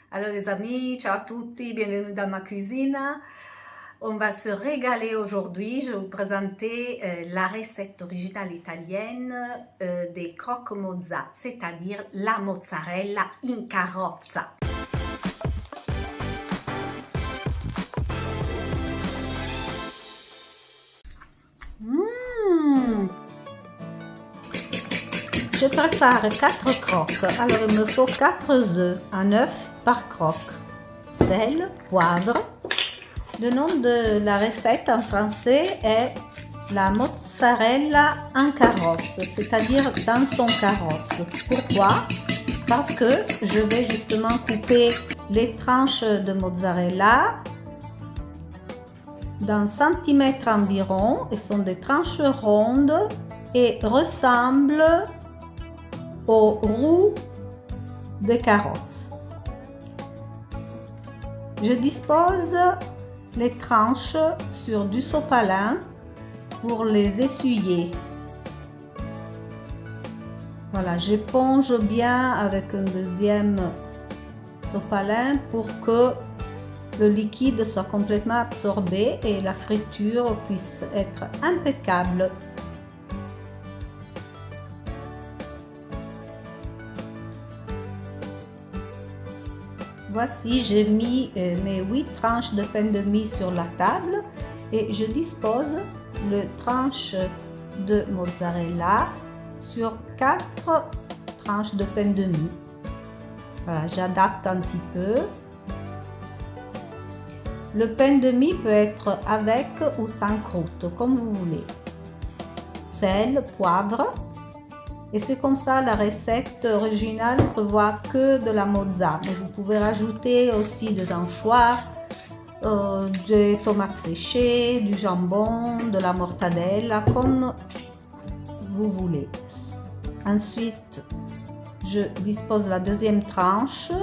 Alors les amis, ciao a tutti, bienvenue dans ma cuisine. On va se régaler aujourd'hui. Je vais vous présenter la recette originale italienne des croque mozza, c'est-à-dire la mozzarella in carrozza. Je prépare 4 croques. Alors il me faut 4 œufs, un œuf par croque. Sel, poivre. Le nom de la recette en français est la mozzarella en carrosse, c'est-à-dire dans son carrosse. Pourquoi? Parce que je vais justement couper les tranches de mozzarella d'un centimètre environ. Elles sont des tranches rondes et ressemblent aux roues des carrosses. Je dispose les tranches sur du sopalin pour les essuyer. Voilà, j'éponge bien avec un deuxième sopalin pour que le liquide soit complètement absorbé et la friture puisse être impeccable. Voici, j'ai mis mes 8 tranches de pain de mie sur la table et je dispose les tranches de mozzarella sur 4 tranches de pain de mie. Voilà, j'adapte un petit peu. Le pain de mie peut être avec ou sans croûte, comme vous voulez. Sel, poivre. Et c'est comme ça, la recette originale prévoit que de la mozza. Mais vous pouvez rajouter aussi des anchois, des tomates séchées, du jambon, de la mortadella, comme vous voulez. Ensuite, je dispose la deuxième tranche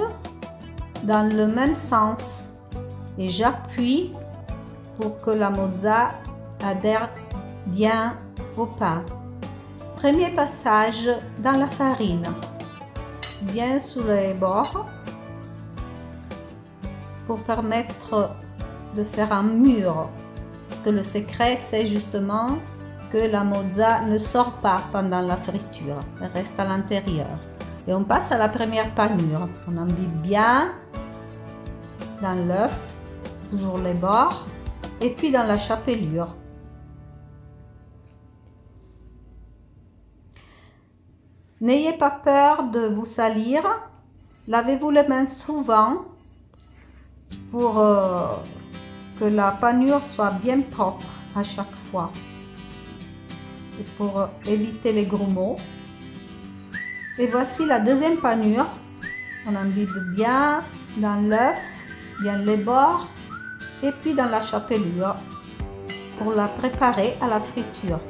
dans le même sens et j'appuie pour que la mozza adhère bien au pain. Premier passage dans la farine, bien sous les bords, pour permettre de faire un mur. Parce que le secret, c'est justement que la mozza ne sort pas pendant la friture, elle reste à l'intérieur. Et on passe à la première panure. On imbibe bien dans l'œuf, toujours les bords, et puis dans la chapelure. N'ayez pas peur de vous salir, lavez-vous les mains souvent pour que la panure soit bien propre à chaque fois et pour éviter les grumeaux. Et voici la deuxième panure, on imbibe bien dans l'œuf, bien les bords et puis dans la chapelure pour la préparer à la friture.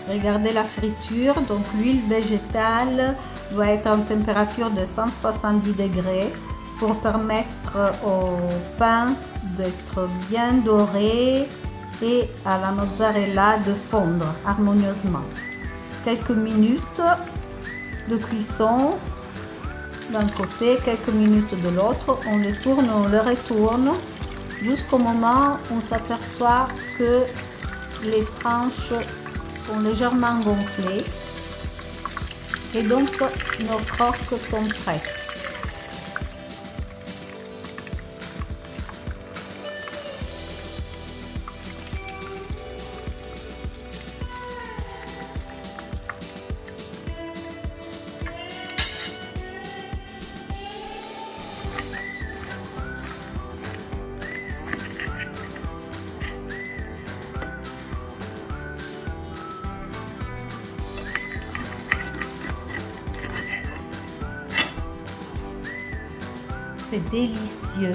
Regardez la friture, donc l'huile végétale doit être en température de 170 degrés pour permettre au pain d'être bien doré et à la mozzarella de fondre harmonieusement. Quelques minutes de cuisson d'un côté, quelques minutes de l'autre, on le tourne, on le retourne jusqu'au moment où on s'aperçoit que les tranches sont légèrement gonflées et donc nos croques sont prêtes. c'est délicieux.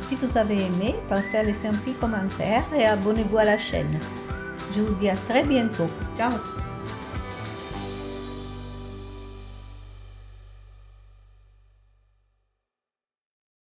Si vous avez aimé, pensez à laisser un petit commentaire et abonnez-vous à la chaîne. Je vous dis à très bientôt. Ciao!